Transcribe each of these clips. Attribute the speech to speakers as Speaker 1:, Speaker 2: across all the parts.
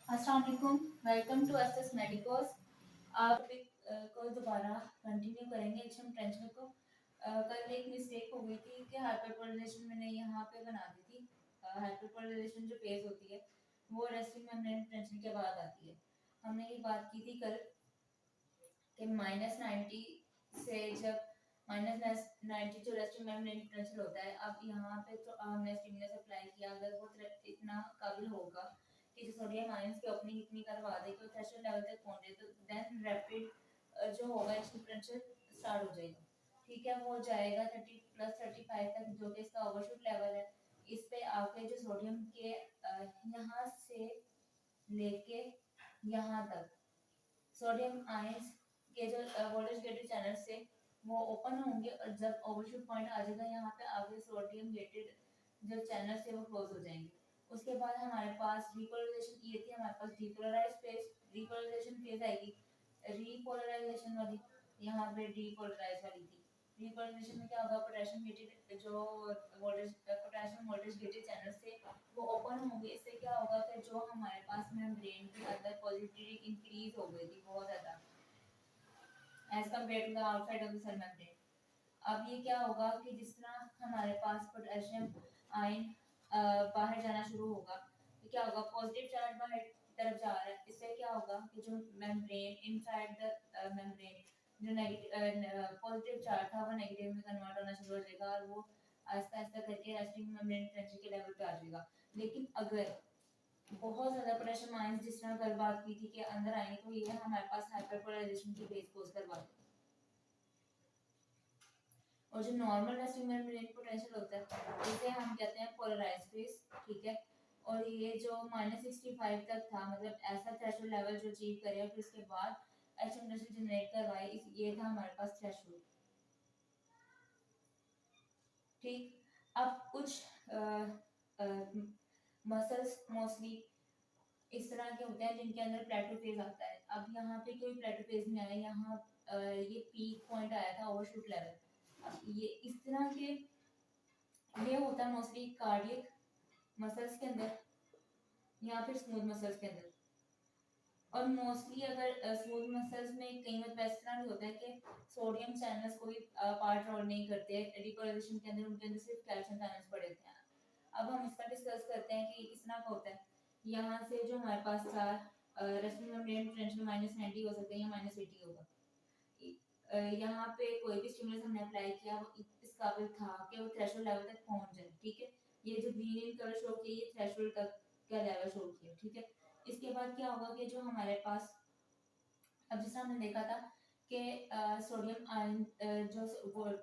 Speaker 1: अस्सलाम वालेकुम, welcome to SS medicos. आप को दोबारा कंटिन्यू करेंगे एक्शन टेंशन को। कल एक मिस्टेक हो गई थी कि हाइपरपोलराइजेशन मैंने यहाँ पे बना दी थी। हाइपरपोलराइजेशन जो फेज होती है वो रेस्टिंग मेम्ब्रेन टेंशन के बाद आती है। हमने ये बात की थी कल कि -90 से जब -90 जो रेस्टिंग मेम्ब्रेन टेंशन होता है, अब यहाँ पे तो हमने स्टिमुलस अप्लाई किया। अगर वो इतना काबिल होगा कि जो सोडियम आयंस की ओपनिंग इतनी करवा दे कि वो थ्रेशोल्ड लेवल तक पहुंचे, तो देन रैपिड जो होगा एक्शन पोटेंशियल स्टार्ट हो जाएगा। ठीक है, वो जाएगा 30 प्लस 35 तक, जो कि इसका ओवरशूट लेवल है। इस पे आके जो सोडियम के यहाँ से लेके यहाँ तक सोडियम आयंस के जो वोल्टेज गेटेड चैनल से वो ओपन होंगे, और जब ओवरशूट पॉइंट आ जाएगा यहाँ पे, आगे सोडियम गेटेड जो चैनल से वो क्लोज हो जाएंगे। उसके बाद हमारे पास रिपोलराइजेशन, ये थी हमारे पास डिपोलराइज फेज। रिपोलराइजेशन फेज आएगी रिपोलराइजेशन वाली, यहाँ पे डिपोलराइज वाली थी। रिपोलराइजेशन में क्या होगा, पोटेशियम गेटेड जो voltage potassium voltage gated channel से वो ओपन होंगे। इससे क्या होगा कि जो हमारे पास मेम्ब्रेन के अंदर पॉजिटिविटी इंक्रीज हो गई थी बहुत ज्यादा as compared to the outside of the cell membrane. अब ये क्या होगा कि जिस तरह हमारे पास पोटेशियम आयन बाहर जाना शुरू होगा, तो क्या होगा, पॉजिटिव चार्ज बाहर तरफ जा रहा है। इससे क्या होगा कि जो मेम्ब्रेन इनसाइड द मेम्ब्रेन जो नेगेटिव पॉजिटिव चार्ज था वो नेगेटिव में कन्वर्ट होना शुरू हो जाएगा, और वो आहिस्ता आहिस्ता करके रेस्टिंग मेम्ब्रेन टेंशन के लेवल पे आ जाएगा। लेकिन अगर बहुत ज्यादा पोटेशियम आयंस, जिस तरह कल बात की थी, कि अंदर आएंगे, तो ये हमारे पास हाइपरपोलराइजेशन की फेज कोज करवा देगा। और जो नॉर्मल रेस्टिंग मेम्ब्रेन पोटेंशियल होता है इसे हम कहते हैं पोलराइज फेज। ठीक है, और ये जो -65 तक था, मतलब ऐसा थ्रेशोल्ड लेवल जो अचीव करे और फिर उसके बाद एक्शन पोटेंशियल जनरेट करवाए, इस ये था हमारे पास थ्रेशोल्ड। ठीक, अब कुछ मसल्स मोस्टली इस तरह के होते हैं जिनके अंदर प्लेटो फेज आता है। अब यहाँ पे कोई प्लेटो फेज नहीं आया, यहाँ ये पीक पॉइंट आया था ओवरशूट लेवल। अब ये इस तरह के ये होता है मोस्टली कार्डियक मसल्स के अंदर या फिर स्मूथ मसल्स के अंदर। और मोस्टली अगर स्मूथ मसल्स में कई बार इस तरह भी होता है कि सोडियम चैनल्स कोई पार्ट रोल नहीं करते रिपोलराइजेशन के अंदर, उनके अंदर सिर्फ कैल्शियम चैनल्स पड़े होते हैं। अब हम इसका डिस्कस करते हैं कि किस तरह का होता है। यहाँ से जो हमारे पास चार रेस्टिंग मेम्ब्रेन पोटेंशियल -90 हो सकते हैं या -80 होगा। यहाँ पे कोई भी स्टिमुलस हमने अप्लाई किया, वो इस काबिल था कि वो थ्रेशोल्ड लेवल तक पहुंच जाए। ठीक है, ये जो ग्रीन कलर शो किया ये थ्रेशोल्ड तक का लेवल शो किया। ठीक है, इसके बाद क्या होगा कि जो हमारे पास, अब जैसा हमने देखा था कि सोडियम आयन जो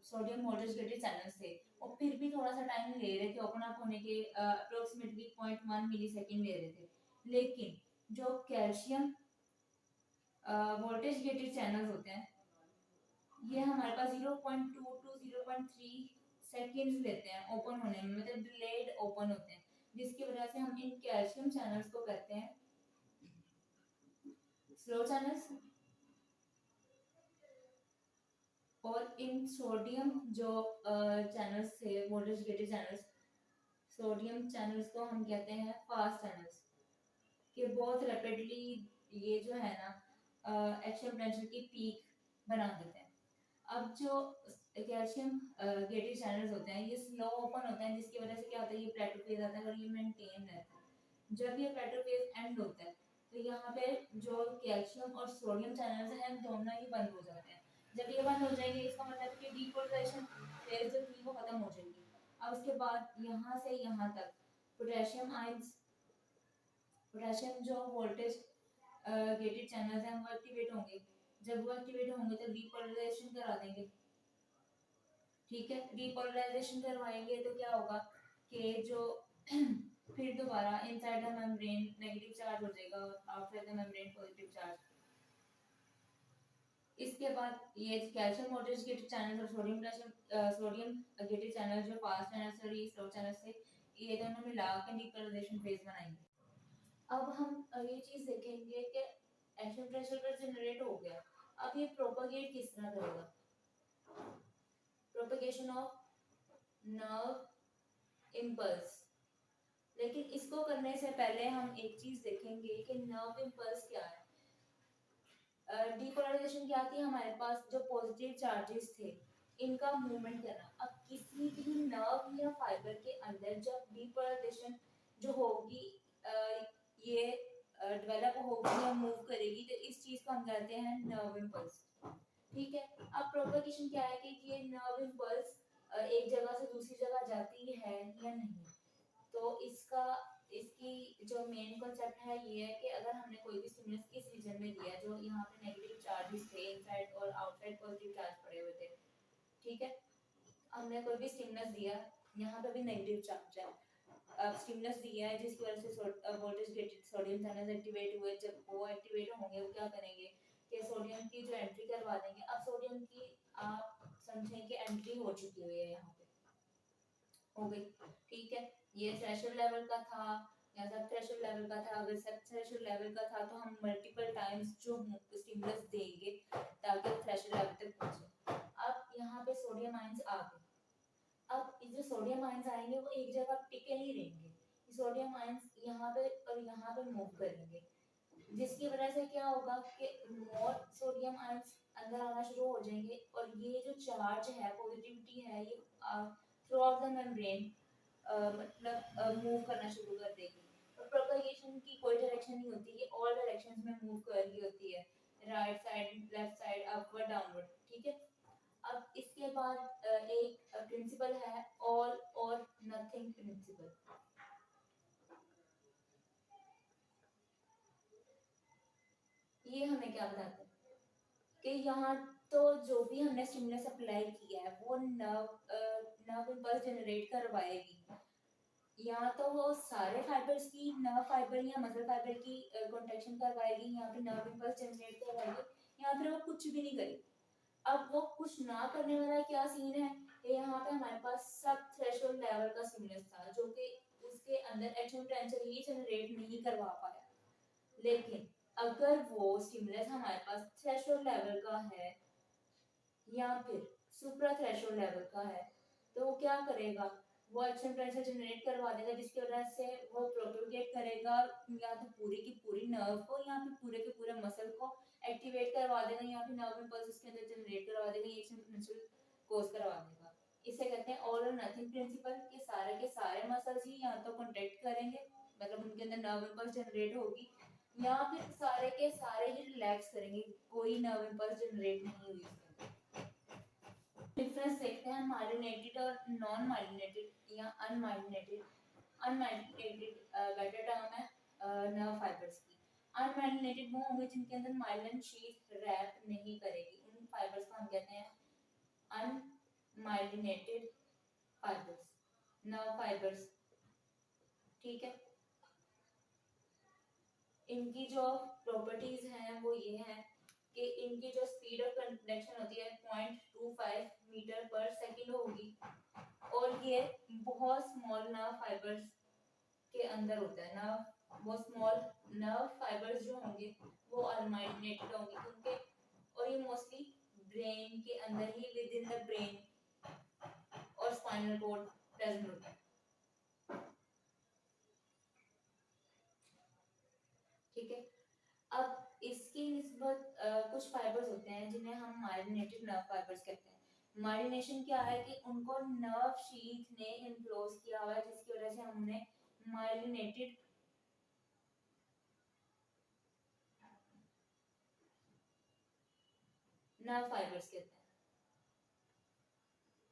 Speaker 1: सोडियम वोल्टेज गेटेड चैनल थे, वो फिर भी थोड़ा सा टाइम ले रहे थे ओपन अप होने के, अप्रोक्सीमेटली 0.1 मिली सेकेंड ले रहे थे। लेकिन जो कैल्शियम वोल्टेज गेटेड चैनल्स होते हैं, ये हमारे पास 0.2 टू 0.3 सेकेंड्स लेते हैं ओपन होने में, मतलब डिलेड ओपन होते हैं, जिसकी वजह से हम इन कैल्शियम चैनल्स को कहते हैं स्लो चैनल्स। और इन सोडियम जो चैनल्स थे voltage gated channels, sodium channels को हम कहते हैं फास्ट चैनल्स, कि बहुत रैपिडली ये जो है ना एक्शन पोटेंशियल की पीक बना देते हैं। अब जो कैल्शियम गेटेड चैनल्स होते हैं ये स्लो ओपन होते हैं, जिसकी वजह से क्या होता है, ये प्लेटो फेज आता है और ये मेंटेन रहता है। जब ये प्लेटो फेज एंड होता है, तो यहाँ पे जो कैल्शियम और सोडियम चैनल्स हैं दोनों ही बंद हो जाते हैं। जब ये बंद हो जाएंगे, इसका मतलब है कि डिपोलराइजेशन फेज जो थी वो खत्म हो जाएगी। अब उसके बाद यहाँ से यहाँ तक पोटेशियम आयंस, पोटेशियम जो वोल्टेज गेटेड चैनल्स हैं वो एक्टिवेट होंगे। जब वो एक्टिवेट होंगे तो डिपोलराइजेशन करा देंगे। ठीक है, डिपोलराइजेशन करवाएंगे तो क्या होगा कि जो फिर दोबारा inside the membrane negative charge हो जाएगा और outside the membrane positive charge. इसके बाद ये कैल्शियम वोल्टेज गेटेड चैनल और सोडियम गेटेड चैनल जो फास्ट चैनल और ये स्लो चैनल से ये दोनों मिला के डिपोलराइजेशन फेज बनाएंगे। अब हम ये चीज देखेंगे कि एक्शन प्रेशर का जनरेट हो गया, अब ये प्रोपेगेट किस तरह करेगा। प्रोपेगेशन ऑफ nerve impulse, लेकिन इसको करने से पहले हम एक चीज देखेंगे कि नर्व इम्पल्स क्या है। डीपोलराइजेशन क्या थी, हमारे पास जो पॉजिटिव चार्जेस थे इनका मूवमेंट करना। अब किसी भी नर्व या फाइबर के अंदर जब डीपोलराइजेशन जो होगी ये डेवलप होगी या मूव करेगी, तो इस चीज को हम कहते हैं नर्व इम्पल्स। ठीक है, अब प्रोपगेशन क्या है कि ये नर्व इम्पल्स एक जगह से दूसरी जगह जाती है या नहीं। तो इसका इसकी जो मेन कॉन्सेप्ट है ये है कि अगर हमने कोई भी स्टिमुलस इस रीजन में दिया, जो यहाँ पे नेगेटिव चार्जेस थे इनसाइड और आउटसाइड पॉजिटिव चार्ज पड़े हुए थे, ठीक है, हमने कोई भी स्टिमुलस दिया, यहाँ पे भी नेगेटिव चार्ज है। अब स्टिमुलस दिया है जिसकी वजह से voltage gated sodium channels activate हुए, जब वो एक्टिवेट होंगे वो क्या करेंगे कि सोडियम की जो एंट्री करवा देंगे। अब सोडियम की आप समझें कि एंट्री हो चुकी हुई है, यहाँ पे हो गई, ठीक है। ये थ्रेशोल्ड लेवल का था या सब थ्रेशोल्ड लेवल का था। अगर सब थ्रेशोल्ड लेवल का था तो हम मल्टीपल टाइम्स जो स्टिमुलस देंगे ताकि थ्रेशोल्ड लेवल तक पहुंचे। अब यहाँ पे सोडियम आयंस आ गए। अब ये जो सोडियम आयंस आएंगे वो एक जगह टिके नहीं रहेंगे, सोडियम आयंस यहाँ पे और यहाँ पे मूव करेंगे, जिसकी वजह से क्या होगा कि मोर सोडियम आयंस अंदर आना शुरू हो जाएंगे और ये जो चार्ज है पॉजिटिविटी है ये थ्रू आउट द मेम्ब्रेन मतलब मूव करना शुरू कर देगी। और प्रोपगेशन की कोई डायरेक्शन नहीं होती, ये ऑल डायरेक्शंस में मूव कर रही होती है, right side, left side, upward, downward, ठीक है। अब इसके बाद एक प्रिंसिपल है ऑल और नथिंग प्रिंसिपल। ये हमें क्या बताता है कि यहाँ तो जो भी हमने स्टिमुलस अप्लाई किया है वो नर्व इम्पल्स जनरेट करवाएगी, या तो वो सारे फाइबर्स की नर्व फाइबर या मसल फाइबर की कॉन्ट्रैक्शन करवाएगी, यहाँ पे नर्व इम्पल्स जनरेट करवाएगी, या फिर वो कुछ भी नहीं करेगी। अब वो कुछ ना करने वाला क्या सीन है कि यहाँ पे हमारे पास सब थ्रेशोल्ड लेवल का स्टिमुलस था जो कि उसके अंदर एक्शन पोटेंशियल ही जनरेट नहीं करवा पाया। लेकिन अगर वो स्टिमुलस हमारे पास थ्रेशोल्ड लेवल का है या फिर सुप्रा थ्रेशोल्ड लेवल का है, तो वो क्या करेगा, वो एक्शन पोटेंशियल जनरेट करवा देगा, जिसकी वजह से वो प्रोपेगेट करेगा या तो पूरी की पूरी नर्व को या फिर पूरे के पूरे मसल को एक्टिवेट करवा देगा, या फिर नर्व इम्पल्स उसके अंदर जनरेट करवा देगा, ये एक्शन पोटेंशियल कोज करवा देगा। इसे कहते हैं ऑल और नथिंग प्रिंसिपल, के सारे मसल्स ही या तो कॉन्ट्रैक्ट करेंगे, मतलब उनके अंदर नर्व इम्पल्स जनरेट होगी, या फिर सारे के सारे ही रिलैक्स करेंगे, कोई नर्व इम्पल्स जनरेट नहीं हुई। डिफरेंस देखते हैं माइलिनेटेड और नॉन माइलिनेटेड या अनमाइलिनेटेड। अनमाइलिनेटेड बेटर टर्म है नर्व फाइबर्स की। अनमाइलिनेटेड वो होंगे जिनके अंदर माइलिन शीथ रैप नहीं करेगी, उन फाइबर्स को हम कहते हैं अनमाइलिनेटेड फाइबर्स, नर्व फाइबर्स, ठीक है। इनकी जो प्रॉपर्टीज हैं वो ये हैं कि इनकी जो स्पीड ऑफ कंडक्शन होती है 0.25 मीटर पर सेकंड होगी, और ये बहुत स्मॉल नर्व फाइबर्स के अंदर होता है। नर्व वो स्मॉल नर्व फाइबर्स जो होंगे वो अनमाइलिनेटेड होंगे उनके, और ये मोस्टली ब्रेन के अंदर ही विद इन द ब्रेन और स्पाइनल कॉर्ड प्रेजेंट होता है, ठीक है। अब इसकी निस्बत कुछ फाइबर्स होते हैं जिन्हें हम माइलिनेटेड नर्व फाइबर्स कहते हैं। माइलिनेशन क्या है कि उनको नर्व शीथ ने इनक्लोज किया हुआ है, जिसकी वजह से हमने माइलिनेटेड नर्व फाइबर्स कहते हैं,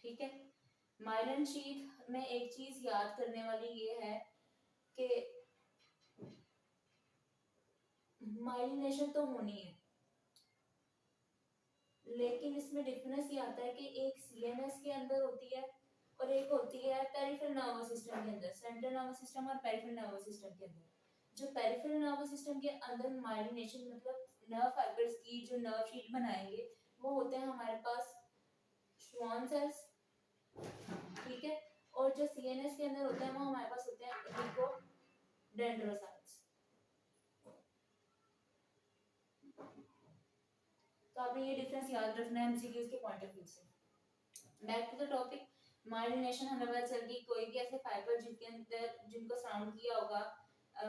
Speaker 1: ठीक है। माइलिन शीथ में एक चीज याद करने वाली ये है कि माइलिनेशन तो होनी है, लेकिन इसमें डिफरेंस ये आता है कि एक सीएनएस के अंदर होती है और एक होती है पेरिफेरल नर्वस सिस्टम के अंदर, सेंट्रल नर्वस सिस्टम और पेरिफेरल नर्वस सिस्टम के अंदर। जो पेरिफेरल नर्वस सिस्टम के अंदर माइलिनेशन मतलब नर्व फाइबर्स की जो नर्व शीट बनाएंगे वो होते हैं हमारे पास श्वान सेल्स, ठीक है। और जो सीएनएस के अंदर होते हैं वो हमारे पास होते हैं हेलिकोडेंड्रोसाइट्स। तो आपने ये डिफरेंस याद रखना है एमसीक्यूज के पॉइंट ऑफ व्यू से। Back to the topic, myelination हमें पता चल गई, कोई भी ऐसे फाइबर जिनके अंदर जिनको सराउंड किया होगा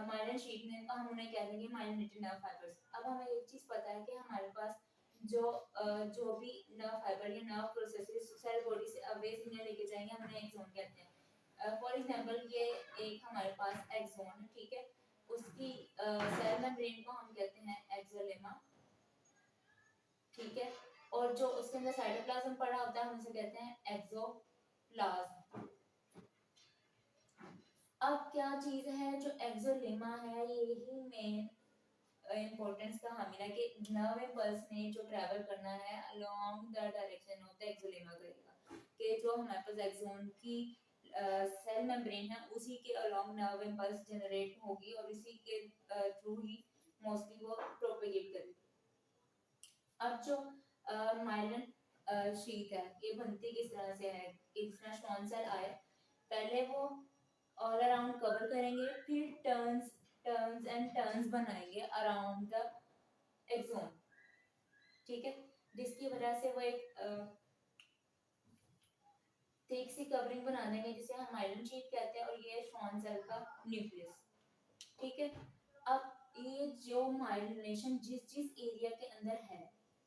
Speaker 1: माइलिन शीट ने, तो हम उन्हें कह देंगे माइलिनेटेड नर्व फाइबर्स। अब हमें एक चीज पता है कि हमारे पास जो भी नर्व फाइबर या नर्व प्रोसेसेस सेल बॉडी से अवे सिग्नल लेके जाएंगे, हम उन्हें एक्सॉन कहते हैं। फॉर एग्जांपल ये एक हमारे पास एक्सॉन है, ठीक है, उसकी सेल मेम्ब्रेन को हम कहते हैं एक्सोलेमा, ठीक है, और जो उसके अंदर साइटोप्लाज्म पड़ा होता है हम उसे कहते हैं एक्सोप्लाज्म। अब क्या चीज है जो एक्सोलेमा है, यही मेन इम्पोर्टेंस का हामिल है कि नर्व इम्पल्स ने जो ट्रैवल करना है along the direction of the axolemma करेगा, कि जो हमारे पास एक्सोन की सेल मेम्ब्रेन है उसी के अलोंग नर्व इम्पल्स जनरेट होगी और इसी के थ्रू ही मोस्टली वो प्रोपेगेट करेगी। अब जो माइलिन शीट है ये बनती किस तरह से है, इस तरह श्वान सेल आए, पहले वो ऑल अराउंड कवर करेंगे, फिर टर्न्स टर्न्स एंड टर्न्स बनाएंगे अराउंड द एक्सोन, ठीक है, जिसकी वजह से वो एक थिक सी कवरिंग बना देंगे जिसे हम माइलिन शीट कहते हैं, और ये श्वान सेल का न्यूक्लियस, ठीक है। अब ये जो माइलिनेशन जिस जिस एरिया के अंदर है,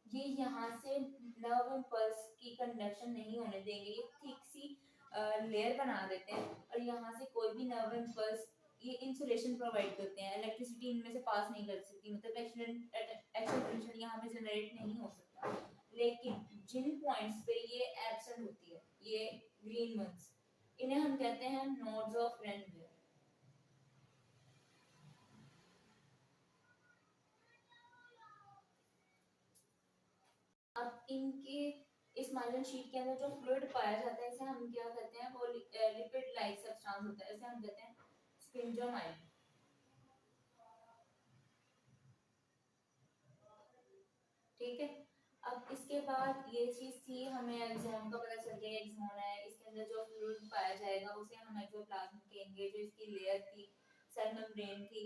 Speaker 1: ये यहाँ से नर्व इम्पल्स की कंडक्शन नहीं होने देंगे, ये थिक सी लेयर बना देते हैं और यहाँ से कोई भी नर्व इम्पल्स, ये इंसुलेशन प्रोवाइड करते हैं, इलेक्ट्रिसिटी इनमें से पास नहीं कर सकती, मतलब एक्सीलरेशन यहाँ पे जनरेट नहीं हो सकता। लेकिन जिन पॉइंट्स पे ये एब्सेंट होती है, ये ग्रीन वंस, इन्हें हम कहते हैं नोड्स ऑफ रेनवियर। अब इनके इस माइलिन शीट के अंदर जो फ्लूइड पाया जाता है इसे हम क्या कहते हैं, वो लिपिड लाइक सब्सटेंस होता है, इसे हम कहते हैं स्पिंजोमाइलिन, ठीक है। अब इसके बाद ये चीज थी, हमें एक्सोन का पता चल गया, एक्सोन है, इसके अंदर जो फ्लूइड पाया जाएगा उसे हम एक्सोप्लाज्म कहेंगे, जो इसकी लेयर थी सेल मेम्ब्रेन थी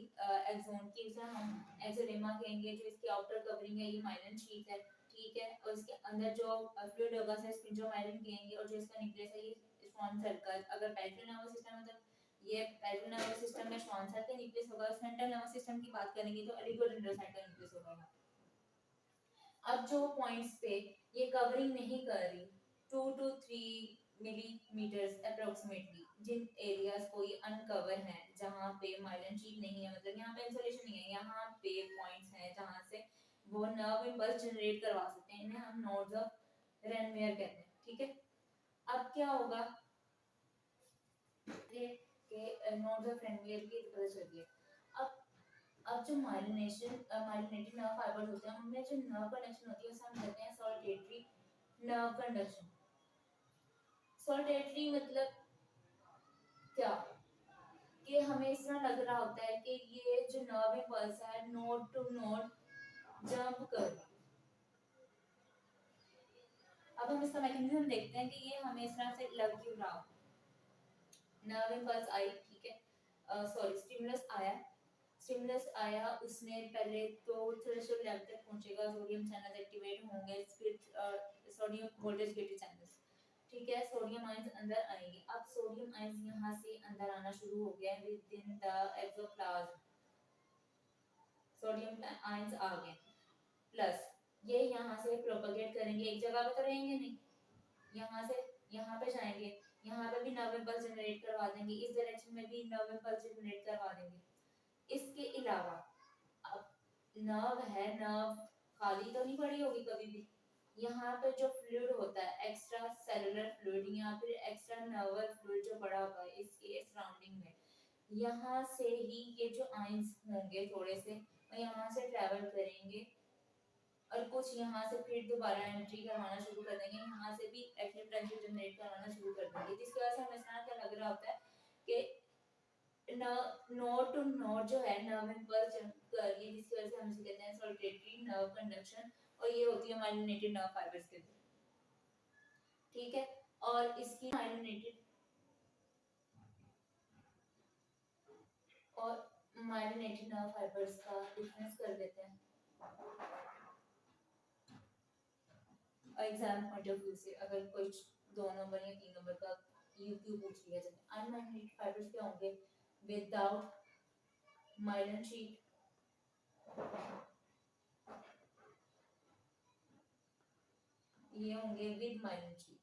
Speaker 1: एक्सोन की, उसे हम एक्सोलेमा कहेंगे, जो इसकी आउटर कवरिंग है ये माइलिन शीट है, ठीक है, और इसके अंदर जो फ्लूइड होगा उसे स्पिंजोमाइलिन कहेंगे, और जो इसका न्यूक्लियस है ये श्वान सेल का, अगर पेरिफेरल नर्वस सिस्टम मतलब ये पेरिफेरल नर्वस सिस्टम में श्वान सेल का न्यूक्लियस होगा, सेंट्रल नर्वस सिस्टम की बात करेंगे तो ओलिगोडेंड्रोसाइट का न्यूक्लियस होगा। अब जो पॉइंट्स पे ये कवरिंग नहीं कर रही 2 to 3 मिलीमीटर्स अप्रोक्सीमेटली, जिन एरियाज को ये अनकवर है, जहाँ पे माइलिन शीट नहीं है, मतलब यहाँ पे इंसुलेशन नहीं है, यहाँ पे पॉइंट्स हैं जहाँ से वो नर्व इम्पल्स जनरेट करवा सकते हैं, इन्हें हम नोड्स ऑफ रेनवियर कहते हैं, ठीक है। अब क्या होगा कि नोड्स ऑफ रेनवियर की पता चल गई। अब जो माइलिनेटेड नर्व फाइबर्स होते हैं उनमें जो नर्व कंडक्शन होती है उसे हम कहते हैं सॉलिटेटरी नर्व कंडक्शन। सॉलिटेटरी मतलब क्या, कि हमें इस तरह लग रहा होता है कि ये जो नर्व इम्पल्स है नोड टू नोड जंप कर, अब हम इसका मैकेनिज्म देखते हैं कि ये हमें इस तरह से लग क्यों रहा। नर्व इम्पल्स आई, ठीक है, सॉरी स्टिमुलस आया, उसने पहले तो थ्रेशोल्ड लेवल तक पहुंचेगा, सोडियम चैनल्स एक्टिवेट होंगे, फिर सोडियम वोल्टेज गेटेड चैनल्स, ठीक है, सोडियम आयंस अंदर आएंगे। अब सोडियम आयंस यहाँ से अंदर आना शुरू हो गया है within the exoplasm, sodium ions आ गए, प्लस ये यहाँ से प्रोपेगेट करेंगे, एक जगह पे तो रहेंगे नहीं, यहाँ से यहाँ पे जाएंगे, यहाँ पे भी नर्व इम्पल्स जनरेट करवा देंगे, इस डायरेक्शन में भी नर्व इम्पल्स जनरेट करवा देंगे। इसके अलावा अब नर्व है, नर्व खाली तो नहीं पड़ी होगी कभी भी, यहाँ पे जो फ्लूइड होता है एक्स्ट्रा सेलुलर फ्लूइड या फिर एक्स्ट्रा नर्वल फ्लूइड जो पड़ा होता है इसके सराउंडिंग में, यहाँ से ही ये जो आयंस होंगे थोड़े से यहाँ से ट्रैवल करेंगे और कुछ यहाँ से फिर दोबारा एंट्री करवाना शुरू कर देंगे, यहाँ से भी एक्टिव पोटेंशियल जनरेट करवाना शुरू कर देंगे, जिसकी वजह से हमें इतना क्या लग रहा होता है कि नोड टू नोड जो है नर्व इम्पल्स जंप कर रही है, जिसकी वजह से हम इसे कहते हैं सॉलिटेटरी नर्व कंडक्शन, और ये होती है माइलिनेटेड नर्व फाइबर्स के थ्रू, ठीक है। और इसकी माइलिनेटेड और माइलिनेटेड नर्व फाइबर्स का डिफरेंस कर देते हैं एग्जाम पॉइंट ऑफ व्यू से, अगर कोई 2 नंबर या 3 नंबर का क्यों पूछ लिया जाए। अनमाइलिनेटेड फाइबर्स क्या होंगे? विदाउट माइलिन शीट, ये होंगे विद माइलिन शीट।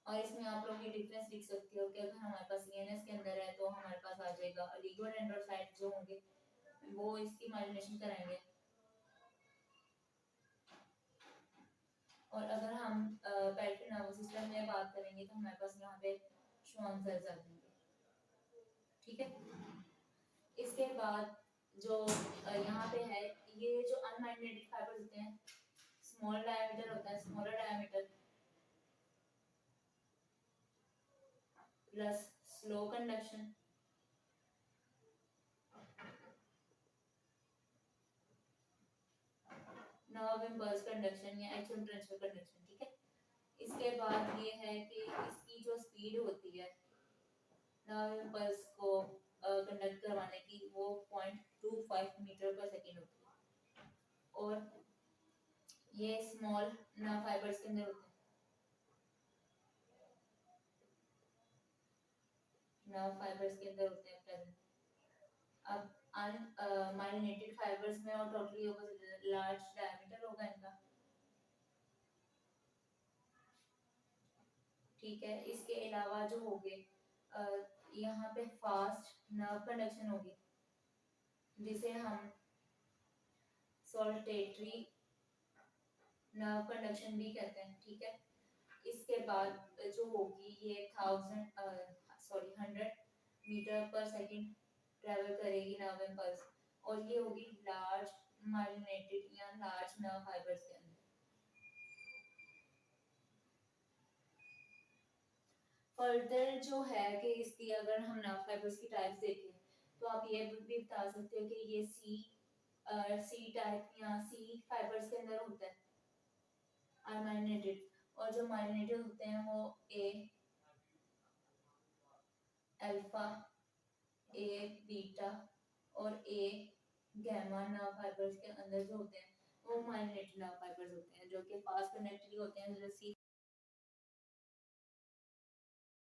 Speaker 1: और इसमें आप लोग ये डिफरेंस लिख सकते हो कि अगर हमारे पास सीएनएस के अंदर है तो हमारे पास आ जाएगा ओलिगोडेंड्रोसाइट जो होंगे वो इसकी माइलिनेशन कराएंगे, और अगर हम पेरिफेरल नर्वस सिस्टम में बात करेंगे तो हमारे पास यहाँ पे श्वान सेल्स आ जाएंगे। ठीक है। इसके बाद जो यहाँ पे है, ये जो अनमाइलिनेटेड फाइबर्स होते हैं, स्मॉल डायमीटर होता है, smaller diameter plus slow conduction, nerve impulse conduction या एक्शन ट्रांसफर कंडक्शन। ठीक है। इसके बाद ये है कि इसकी जो स्पीड होती है नर्व इम्पल्स को कंडक्ट करवाने की, वो 0.25 मीटर पर सेकेंड होती है, और ये स्मॉल नर्व फाइबर्स के अंदर होते हैं। नर्व फाइबर्स के अंदर होते हैं प्रेजेंट। अब अनमाइलिनेटेड फाइबर्स में और टोटली होगा लार्ज डायमीटर होगा इनका। ठीक है। इसके अलावा जो होंगे यहाँ पे फास्ट नर्व कंडक्शन होगी जिसे हम सोल्टेटरी नर्व कंडक्शन भी कहते हैं। ठीक है। इसके बाद जो होगी ये 100 मीटर पर सेकंड ट्रेवल करेगी नर्व इम्पल्स, और ये होगी लार्ज माइलिनेटेड या लार्ज नर्व फाइबर्स के अंदर। फर्दर जो है कि इसकी अगर हम नर्व फाइबर्स की टाइप्स देखें तो आप ये भी बता सकते हो कि ये सी टाइप या सी फाइबर्स के अंदर होता है अनमाइलिनेटेड, और जो माइलिनेटेड होते हैं वो ए अल्फा, ए बीटा और ए गैमा नर्व फाइबर्स के अंदर जो होते हैं वो माइलिनेटेड नर्व फाइबर्स होते हैं, जो कि फास्ट कनेक्टेड होते हैं, जैसे